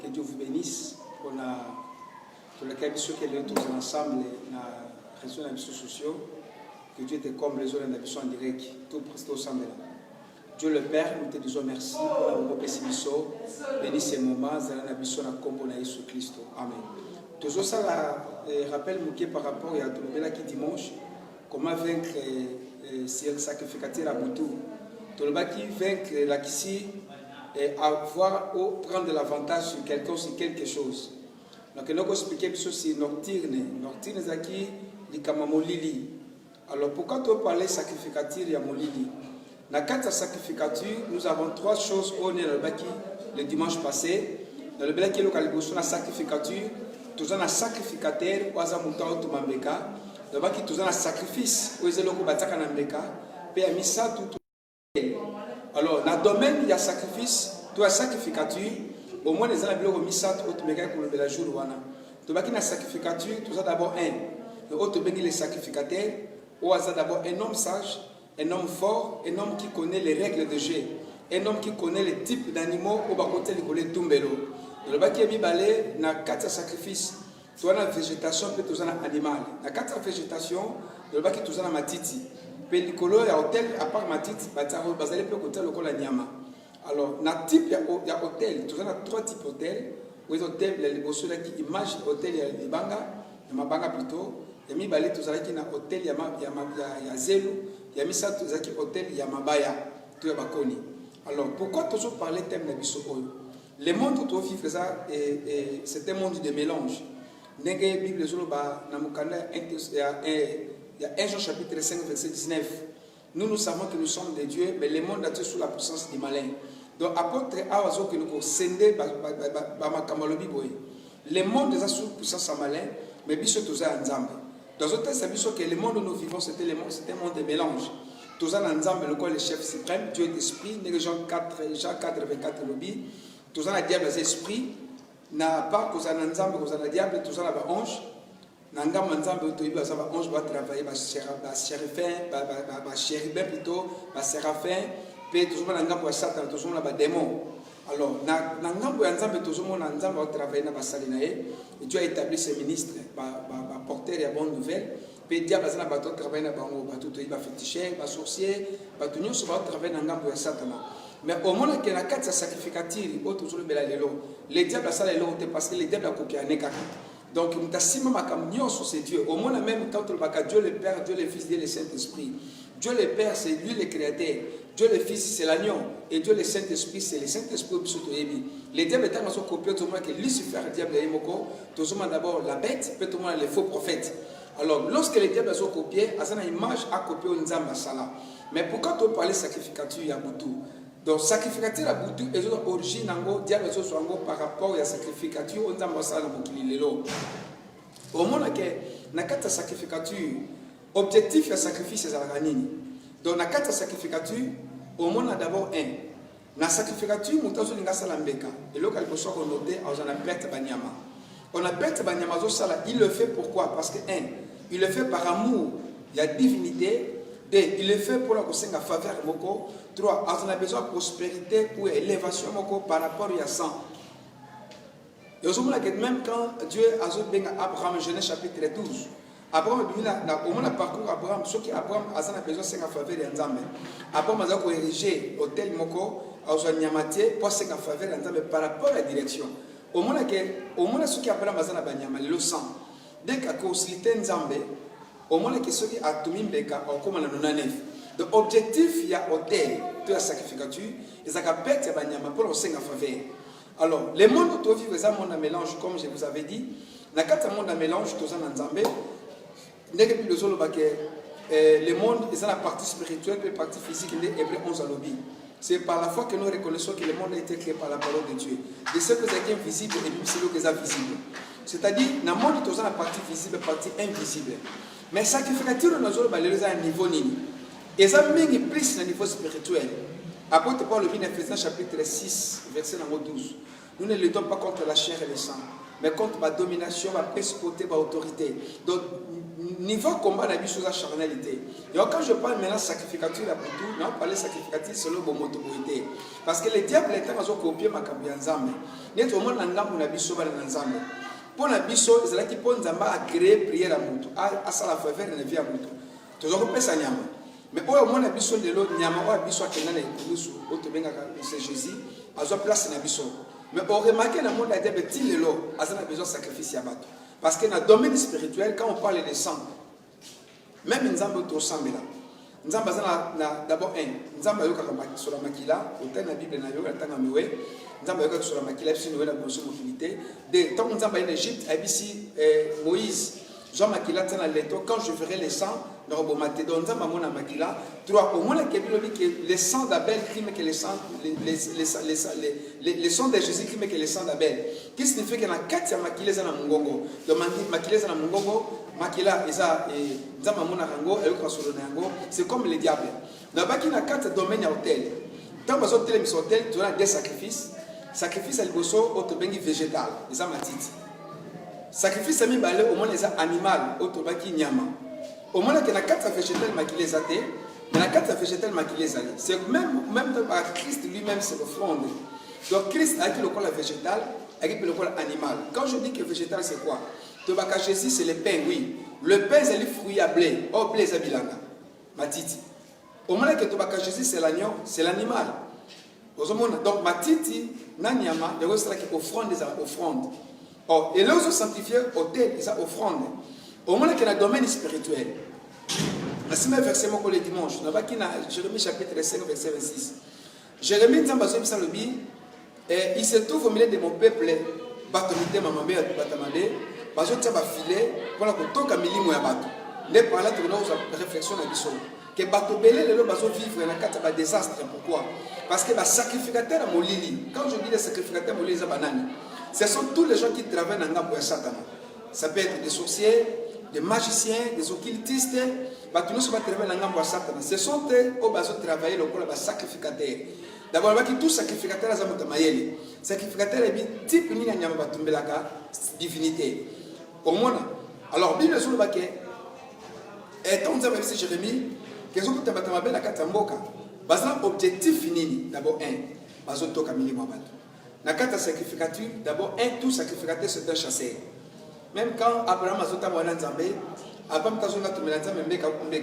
Dieu vous bénisse. On a tous les cas qui est tous ensemble dans la réseau des sociaux. Que Dieu te comble les autres en direct. Tout presque ensemble. Dieu le Père, nous te disons merci pour la représentation biso. Bénis ces moments, zala biso na kombo na Jésus Christ. Amen. Toujours ça rappel mouké par rapport à tout le qui dimanche. Comment vaincre le sacrificateur à Boutou. Tout le qui vaincre la kissi et avoir ou prendre l'avantage sur quelqu'un, sur quelque chose. Donc nous expliquer que c'est nocturne. Nocturne c'est qui les kamamolili. Alors pourquoi tu parles sacrificateur et molili? Dans quatre sacrificatures, nous avons trois choses au nez le dimanche passé. Dans le bel qui est le la sacrificature, tous un sacrificateur, ou un mouton automambeka. Dans le qui tous un sacrifice, ou un loko bataka nambeka. Puis a mis ça tout. Alors dans le domaine il y a sacrifice, tu as sacrificature. Au moins les gens ont mis ça automambeka pour le jour wana. Tu vas qui na sacrificature, tu as d'abord un. Le autre bengi les sacrificateurs, ou as d'abord un homme sage. Un homme fort, un homme qui connaît les règles de jeu, un homme qui connaît les types d'animaux au bas côté de l'école Tumbelo. Le bas qui est bibalé, na quatre sacrifices, tu as la végétation, puis tu as l'animal. Na quatre végétation, le bas qui tu as la matiti. Puis l'école est hôtel, à part matiti, vous allez peut côté le col nyama. Alors, na type il y a hôtel, tu as trois types d'hôtel. Où les hôtels, les bosses qui image hôtel, il y a les banga, il y a mabanga plutôt. Il y a bibalé, tu as qui na hôtel, il y a zélo. Il y a mis ça dans un hôtel, il y a Mabaya, tout est bakoni. Alors, pourquoi toujours parler thème de Bissokoyo? Le monde où tu vis, c'est un monde de mélange. Dans la Bible, il y a 1 Jean chapitre 5, verset 19. Nous savons que nous sommes des dieux, mais le monde est sous la puissance du malin. Donc, apôtre Awazo que nous sendé le monde est sous la puissance du malin, mais Bissot tous en Nzambe. Dans un texte, c'est que le monde où nous vivons, c'était un monde de mélange. Tous en ensemble, le corps, le chef suprême, Dieu est esprit, Jean 4, 24, lobby. Tous en diable, c'est esprit. N'a pas tous en ensemble, tous en diable, tous en ange. N'a pas ensemble, tous en ange, va travailler, chérubin plutôt, séraphin, puis tous en ensemble, Satan, tous en démon. Alors, dans ensemble, tous en ensemble, va travailler dans la salinae. Et Dieu a établi ses ministres, porter les bonnes nouvelles. Puis diable a bateau travailler dans le bateau, il va féticher, il va sorcier, il va travailler dans le Satan. Mais au moment où il y a 4 sacrificateurs, les diables a ça parce que les diables a copié un écart. Donc, nous avons sur ces dieux. Au moment même quand Dieu le Père, Dieu le Fils, Dieu le Saint-Esprit. Dieu le Père, c'est lui le Créateur. Dieu le Fils, c'est l'agneau. Et Dieu le Saint-Esprit, c'est le Saint-Esprit. Les diables étant copiés, tout le monde que Lucifer, le diable, tout le monde d'abord la bête, puis tout le monde les faux prophètes. Alors, lorsque les diables sont copiés, une image a copié un Nzamba Sala. Mais pourquoi tu parles de sacrificature à Boutou? Donc, sacrificature à Boutou, ils ont origine en diable par rapport à la sacrificature au Nzamba Sala. Au moment où il y a 4 sacrificatures, objectif de sacrifice c'est la ranine. Donc, dans 4 sacrificatures, au moins d'abord un. Dans la sacrificature, nous avons dit que et là, il faut noter, on a perte banyama. On a perte banyama, il le fait pourquoi? Parce que un, il le fait par amour, il y a divinité. Deux, il le fait pour la faveur. Trois, on a besoin de prospérité ou élévation par rapport à sang. Et même quand Dieu a dit à Abraham, Genèse chapitre 12, Abraham au moins parcours Abraham, ce qui Abraham a besoin de faveur de Nzambe. Abraham a érigé hôtel moko, a nyamaté pour se faveur de Nzambe par rapport à la direction. Au moins ce qui Abraham a besoin le sang. Dès qu'il a consulté Nzambe, au moins que ceux qui a tout mis beka au comme la nonanef. Donc objectif il y a hôtel, de la sacrificature, et ça capte ya banyama pour le se faveur. Alors, le monde où tu vis, c'est un monde à mélange, comme je vous avais dit. Dans le monde à mélange, tu es en Nzambe. Le monde est la partie spirituelle et la partie physique, les Hébreux 11 à lobby. C'est par la foi que nous reconnaissons que le monde a été créé par la parole de Dieu. De ce que c'est invisible et puis c'est ce qui est invisible. C'est-à-dire, dans le monde, tu as la partie visible et la partie invisible. Mais sacrificature, nous avons un niveau nini. Et ça met plus le niveau spirituel. Apôtre Paul le dit dans Ephésiens chapitre 6, verset 12. Nous ne luttons pas contre la chair et le sang, mais contre la domination, la principauté, l'autorité. Donc, niveau combat na biso za charnalité. Et quand je parle maintenant sacrificature la butu, na parler sacrificature selon bon motoité. Parce que le diable est en train de copier makambo ya nzambe. Net au monde na ngambo na biso ba na nzambe. Pour na biso ezala ki po nzamba a créer prière à mutu, a sala faveur na vie à mutu. Tozoko pesa nyama. Mais au monde na biso de l'autre nyama wa biso akenda na ikulusu, otobenga c'est Jésus, azo place na biso. Mais on remarque dans le monde de petit lelo, a besoin de sacrifice à bateau. Parce que dans le domaine spirituel, quand on parle de sang, même Nzambe to sambela. Nzambe d'abord Nzambe yoka sur la makila, autant la Bible na yoka tanga miwe. Nzambe yoka sur la makila, puis nous la bonne mobilité. De tant Nzambe en Égypte, ici Moïse, Jean makila tana leto quand je verrai les sangs dans le bomate donc Nzambe mona makila, trois au moins que les sangs d'Abel crime que les sangs les sangs de Jésus crime que les sangs d'Abel. Qui signifie que na kati ya makila za na mungongo. Donc makila za na mungongo makila eza Nzambe mona rango ayoka solo na yango, c'est comme le diable. Na baki na kati domaine ya hôtel. Tant bazo tele mis hôtel, tu as des sacrifices. Sacrifice à liboso otobengi végétal, eza matiti. Sacrifice à mi balé au moins les animal otobaki nyama. Au moins que la carte végétale maquillée zate, mais la carte végétale maquillée zale. C'est même Christ lui-même c'est l'offrande. Donc Christ a dit le corps végétal, a dit le corps animal. Quand je dis que végétal c'est quoi? Tobaka Jésus c'est le pain, oui. Le pain c'est le fruit à blé. Oh blé zabilanga. Matiti. Au moins que Tobaka Jésus c'est l'agneau, c'est l'animal. Donc matiti, nanyama, il y a aussi offrande des offrandes. Oh, et là où sanctifié hôtel, ils ont offrande. Au moins qu'il y a un domaine spirituel. Voici mes versets le dimanche. Nous avons Jérémie chapitre 5, verset 26. Jérémie dit il se trouve au milieu de mon peuple, Batomité, Mamamé, Batamade, Bajotia Bafilé, voilà que tout Camilimo ya Bato. Ne par là, tu as réflexion à Bissot. Que Bato Belé, les lois vivre dans un cas de désastre. Pourquoi? Parce que les sacrificateurs à Molili, quand je dis les sacrificateurs à Molili, ce sont tous les gens qui travaillent dans le pour Satan. Ça peut être des sorciers, des magiciens, des occultistes. Ce sont eux qui travaillent le sacrificateur. D'abord, tout sacrificateur est sacrificateur est type de divinité. Au moins, alors, Bible est sur le baquet. Et tant que c'est Jérémie, que sont tous les la Katamboka. Objectif fini, d'abord, Bazoto Kamili Mabatu. Dans le sacrificature, d'abord, tout sacrificateur c'est un chasseur. Même quand Abraham a été en Zambé, Abraham a été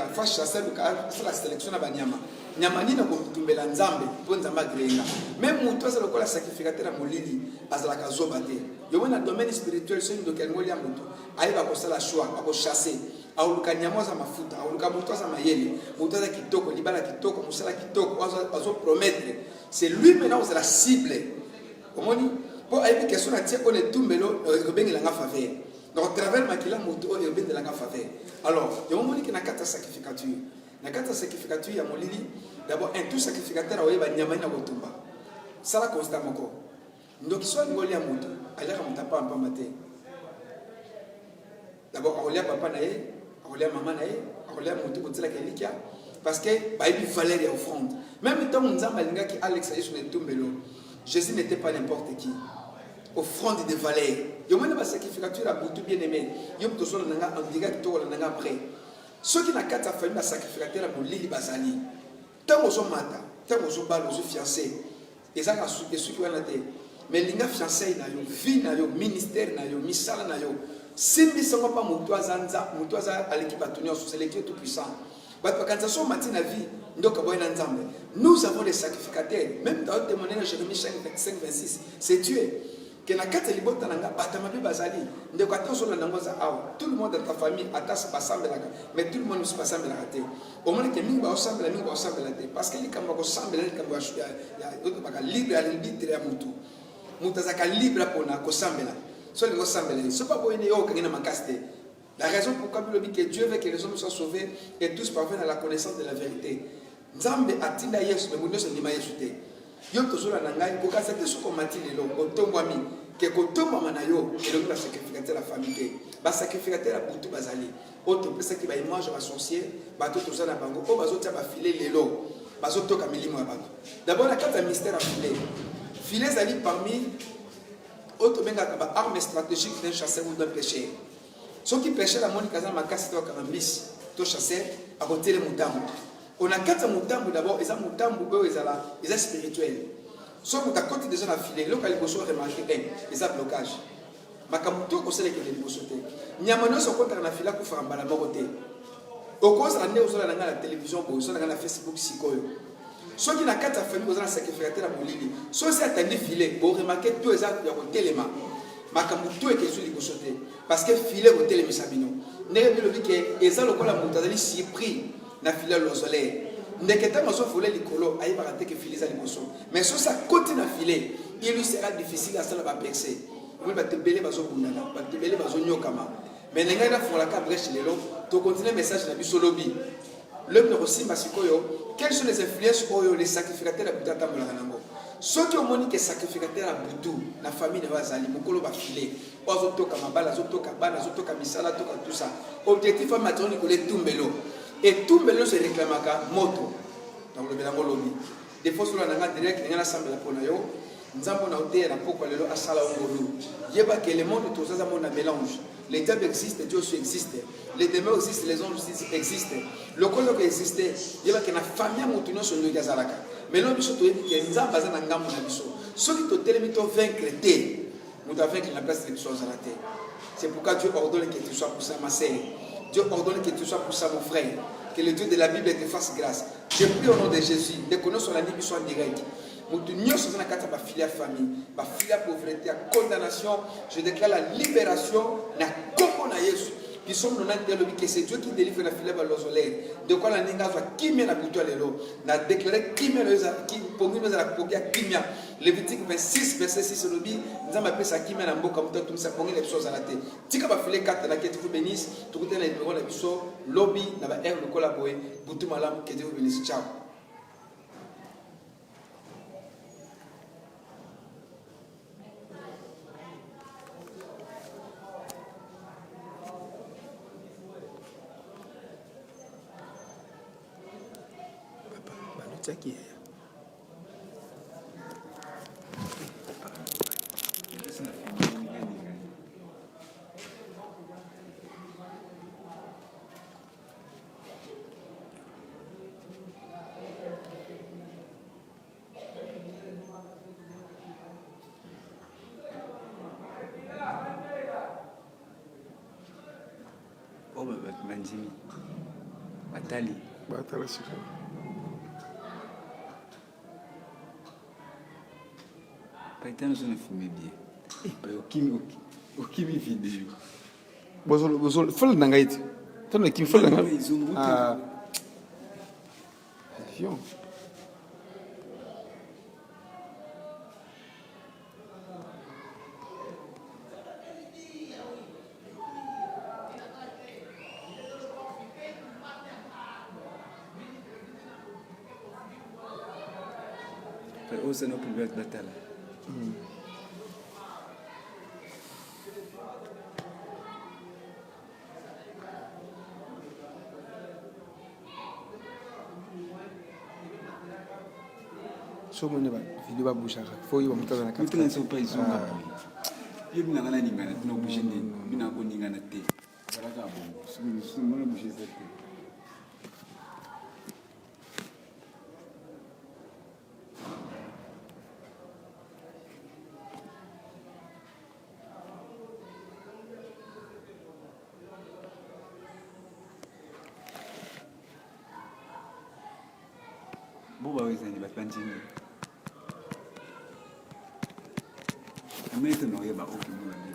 en chasseur, c'est la sélection de Banyama. Nyamani na kutumbela Nzambe, pour Nzamba Grenga. Même Moutoua, c'est le sacrificateur à Molili, à la Kazobate. Il y a un domaine spirituel, c'est une de quel moyen Moutou. Aïe, va la choix, va chasser. A Ulukanyamo za mafuta, a Ulukamutoa za mayele, Moutoua za kitoko, Libala kitoko, Moussala kitoko, Azo promettre. C'est lui maintenant qui est la cible. Pour aller question à tirer on est tout mélo rebeng la faveur donc travers makila moto rebeng de la faveur alors il y a un moment qui na carte sacrificature na carte sacrificature ya molili d'abord un tout sacrificateur oye ba nyama na botumba ça la constat moko donc soit ngoli ya moto aller ka mutapa en pamate d'abord akolia papa na ye akolia maman na ye akolia moto botela kelikia parce que ba yebi valeur ya offrande même temps nzamba linga ki Alex ayi sur le tombelo Jésus n'était pas n'importe qui. Offrande de valeur. Il y a un sacrificature à Boutou bien aimé. Il y a un besoin en direct après. Ceux qui n'ont qu'à ta famille, la sacrificature à Boulili Bazali. Tant aux hommes mata, tant aux hommes bal, aux fiancés. Et ça, ceux qui ont été. Mais les fiancés, vie, ministère, misala, si nous ne sommes pas Moutouaza à l'équipe à tenir sous l'équipe tout puissant. Nous avons des sacrificateurs, même dans le témoignage de Jérémie 5, 26, c'est tué. Que na kata libota nanga batamabe bazali ndeko attention na ngoza awa tout le monde dans ta famille attache pas semble mais tout le monde ne se passe pas la raté au moins que mingi ba semble la té parce que li kamba ko semble li kamba ya auto baka libre à l'arbitre ya mutu zaka libre pona ko semble so le ko semble so pas boyene yo kangena makaste. La raison pourquoi Bible dit que Dieu veut que les hommes soient sauvés et tous parviennent à la connaissance de la vérité. Nzambe atinda Yesu mais mundo se ndima Yesu te. Yo tozola na ngai ko kasete so ko matile lo otombwami ke ko tomba na yo et donc la sacrificateur la famille ke ba sacrificateur la butu bazali auto pesa ki ba image ba sorcier ba to tozala bango o bazotia ba filer lelo bazotoka milimo ya bato. D'abord la carte mystère à filer. Filer zali parmi auto benga ba arme stratégique d'un chasseur ou d'un pêcheur. Ceux qui pêchaient la Monica, ma casse, toi, Karambis, toi, chasseur, à côté de Moutambo. On a 4 Moutambo d'abord, et ça, Moutambo, ils sont spirituels. Ceux qui ont côté déjà la filée, là, quand ils ont remarqué, ils ont blocage. Makamuto, on sait que les bossotés. Niamano, sont contre la fila pour faire un balamoté. Au cause de l'année, on a la télévision, on a la Facebook, Sikoyo. Ceux qui n'ont pas fait de sacrificateur à Bolivie, ceux qui ont filé, vous remarquez tous les actes de téléma. Makamuto est question de bossoté. Parce que filé au téléma Sabino. N'est-ce pas le dit que les gens qui ont été surpris na filé au soleil. N'est-ce pas volé les colos, aïe baraté que filé les bossos. Mais si ça continue à filer, il lui sera difficile à se la percer. Vous allez te belé bazo bundana, te belé bazo nyokama. Mais les gens font la cabrèche les lots, tu continues le message de la bisolobi. L'homme aussi masikoyo, quelles sont les influences oyo les sacrificateurs à Bouta Tambolango. Ceux qui ont moni que sacrificateurs à Boutou, la famille de Wazali, Mokolo va filer. Ozotoka mabala, zotoka bana, zotoka misala, toka tout ça. Objectif à matron Nicolet Tumbelo. Et Tumbelo se réclamaka moto. Dans le Belango lobby. Des fois sur la nanga direct, il y a l'assemblée pour nayo. Nous avons noté la pourquoi le asala ongolo. Yeba que le monde tout ça mon mélange. Les diables existent, Dieu aussi existe. Les démons existent, les anges existent. Le colo qui existe, yeba que la famille moutuno sur le gazalaka. Mais l'homme biso to yebi que nous avons bazana ngambo na biso. Ceux qui to telemito vaincre té, nous avons vaincre la place de biso à la terre. C'est pourquoi Dieu ordonne que tu sois pour ça ma sœur. Dieu ordonne que tu sois pour ça mon frère. Que le Dieu de la Bible te fasse grâce. Je prie au nom de Jésus. De connaître sur la vie soit en direct. Nous sommes dans la filière famille, la filière pauvreté, la condamnation. Je déclare la libération. Na Congo na Yesu. Puis sommes dans le que c'est Dieu qui délivre la filière balozolé. De quoi la ninga soit qui met la bouteille à l'eau. Na déclaré qui met qui pour nous la pogia qui met. Lévitique 26 verset 6 le dit. Nous avons appelé ça qui met la boca comme tout ça pour les choses à la tête. Tika va filer 4 la quête vous bénisse. Tout le temps les numéros la biso lobby na ba air le collaborer. Boutou malam que Dieu vous bénisse. Ciao. Qui est oh Manjimi Batali sûr. Paitano sono filmé bien. Okimi vidéo. Bozol fol na ngaiti. Tana kim fol na. Ah. Fion. Osa no privé batala. So mone ba video ba busha ka fo yiwa mutaza na kapita nso pa izonga ye bina ngana ningana tino bushinde bina ko ningana te baraka bo su mona bushize te boba wezani bapanjini. Amete no yeba okimuna.